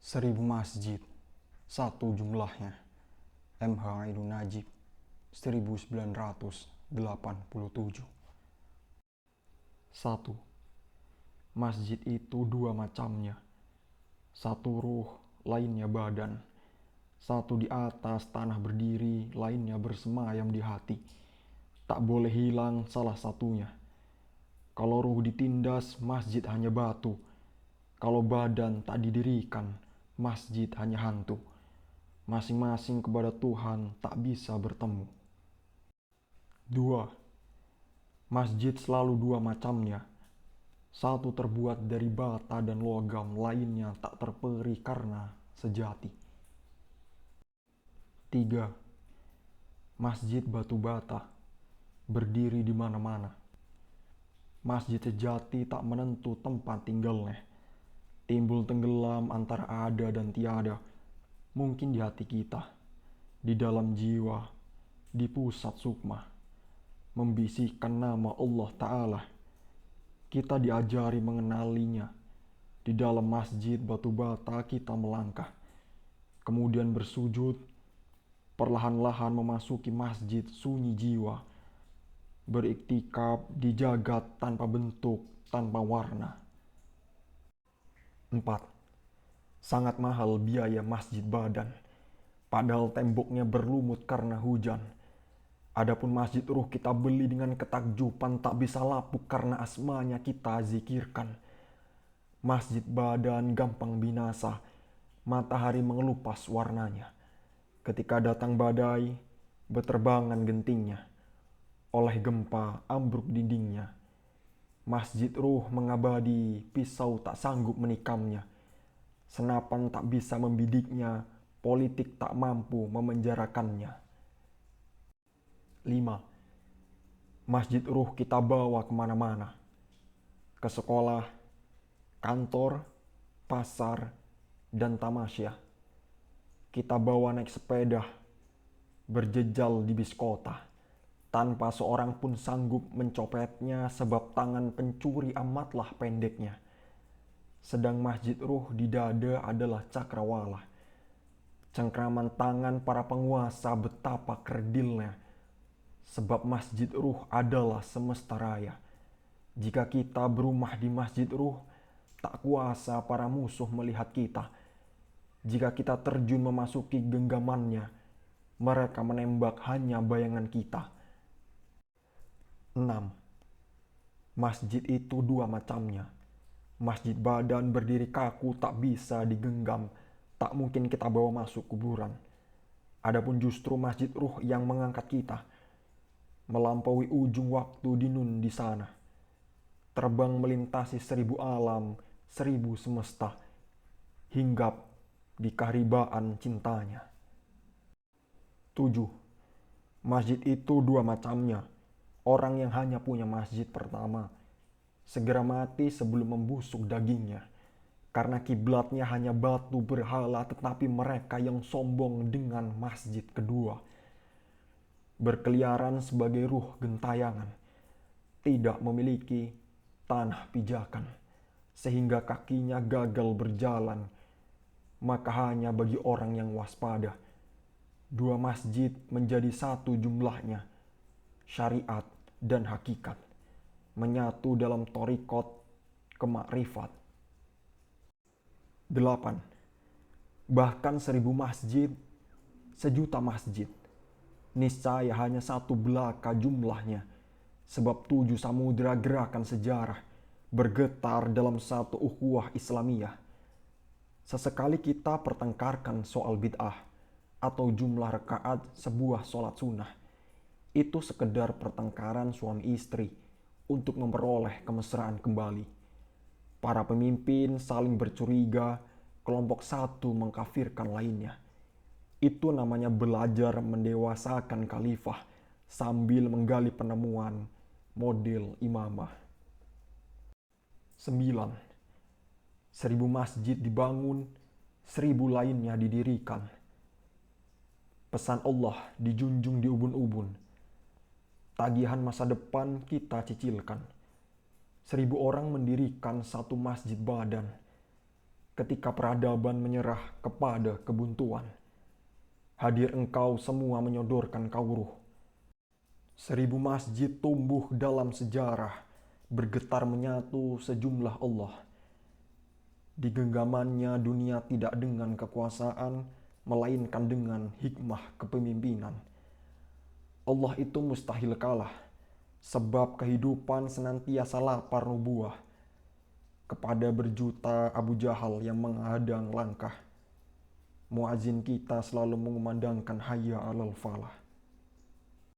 1000 masjid, satu jumlahnya. M.H. Ainun Najib, 1987. 1. Masjid itu dua macamnya. Satu ruh, lainnya badan. Satu di atas tanah berdiri, lainnya bersemayam di hati. Tak boleh hilang salah satunya. Kalau ruh ditindas, masjid hanya batu. Kalau badan tak didirikan, masjid hanya hantu. Masing-masing kepada Tuhan tak bisa bertemu. 2. Masjid selalu dua macamnya. Satu terbuat dari bata dan logam, lainnya tak terperi karena sejati. 3. Masjid batu bata, berdiri di mana-mana. Masjid sejati tak menentu tempat tinggalnya. Timbul tenggelam antara ada dan tiada. Mungkin di hati kita, di dalam jiwa, di pusat sukma. Membisikkan nama Allah Ta'ala. Kita diajari mengenalinya. Di dalam masjid batu bata kita melangkah. Kemudian bersujud, perlahan-lahan memasuki masjid sunyi jiwa. Beriktikaf di jagat tanpa bentuk, tanpa warna. 4. Sangat mahal biaya masjid badan. Padahal temboknya berlumut karena hujan. Adapun masjid ruh kita beli dengan ketakjuban tak bisa lapuk karena asmanya kita zikirkan. Masjid badan gampang binasa, matahari mengelupas warnanya. Ketika datang badai, berterbangan gentingnya. Oleh gempa ambruk dindingnya. Masjid ruh mengabadi, pisau tak sanggup menikamnya. Senapan tak bisa membidiknya, politik tak mampu memenjarakannya. 5. Masjid ruh kita bawa kemana-mana. Ke sekolah, kantor, pasar, dan tamasya. Kita bawa naik sepeda, berjejal di bis kota. Tanpa seorang pun sanggup mencopetnya sebab tangan pencuri amatlah pendeknya. Sedang masjid ruh di dada adalah cakrawala. Cengkraman tangan para penguasa betapa kerdilnya. Sebab masjid ruh adalah semesta raya. Jika kita berumah di masjid ruh, tak kuasa para musuh melihat kita. Jika kita terjun memasuki genggamannya, mereka menembak hanya bayangan kita. 6. Masjid itu dua macamnya. Masjid badan berdiri kaku tak bisa digenggam, tak mungkin kita bawa masuk kuburan. Adapun justru masjid ruh yang mengangkat kita, melampaui ujung waktu di nun di sana. Terbang melintasi 1000 alam, 1000 semesta, hinggap di keharibaan cintanya. 7. Masjid itu dua macamnya. Orang yang hanya punya masjid pertama segera mati sebelum membusuk dagingnya. Karena kiblatnya hanya batu berhala, tetapi mereka yang sombong dengan masjid kedua. Berkeliaran sebagai ruh gentayangan. Tidak memiliki tanah pijakan. Sehingga kakinya gagal berjalan. Maka hanya bagi orang yang waspada. Dua masjid menjadi satu jumlahnya. Syariat dan hakikat. Menyatu dalam torikot kemakrifat. 8. Bahkan 1000 masjid, 1.000.000 masjid. Niscaya hanya satu belaka jumlahnya. Sebab 7 samudera gerakan sejarah bergetar dalam satu ukhuwah Islamiyah. Sesekali kita pertengkarkan soal bid'ah atau jumlah rakaat sebuah sholat sunnah. Itu sekedar pertengkaran suami istri untuk memperoleh kemesraan kembali. Para pemimpin saling bercuriga, kelompok satu mengkafirkan lainnya. Itu namanya belajar mendewasakan khalifah sambil menggali penemuan model imamah. 9. 1000 masjid dibangun, 1000 lainnya didirikan. Pesan Allah dijunjung di ubun-ubun. Tagihan masa depan kita cicilkan. 1000 orang mendirikan satu masjid badan. ketika peradaban menyerah kepada kebuntuan. Hadir engkau semua menyodorkan kauruh. 1000 masjid tumbuh dalam sejarah, bergetar menyatu sejumlah Allah. Di genggamannya dunia tidak dengan kekuasaan, melainkan dengan hikmah kepemimpinan. Allah itu mustahil kalah, sebab kehidupan senantiasa lapar nubuah. Kepada berjuta Abu Jahal yang menghadang langkah, muazin kita selalu mengumandangkan hayya alal falah.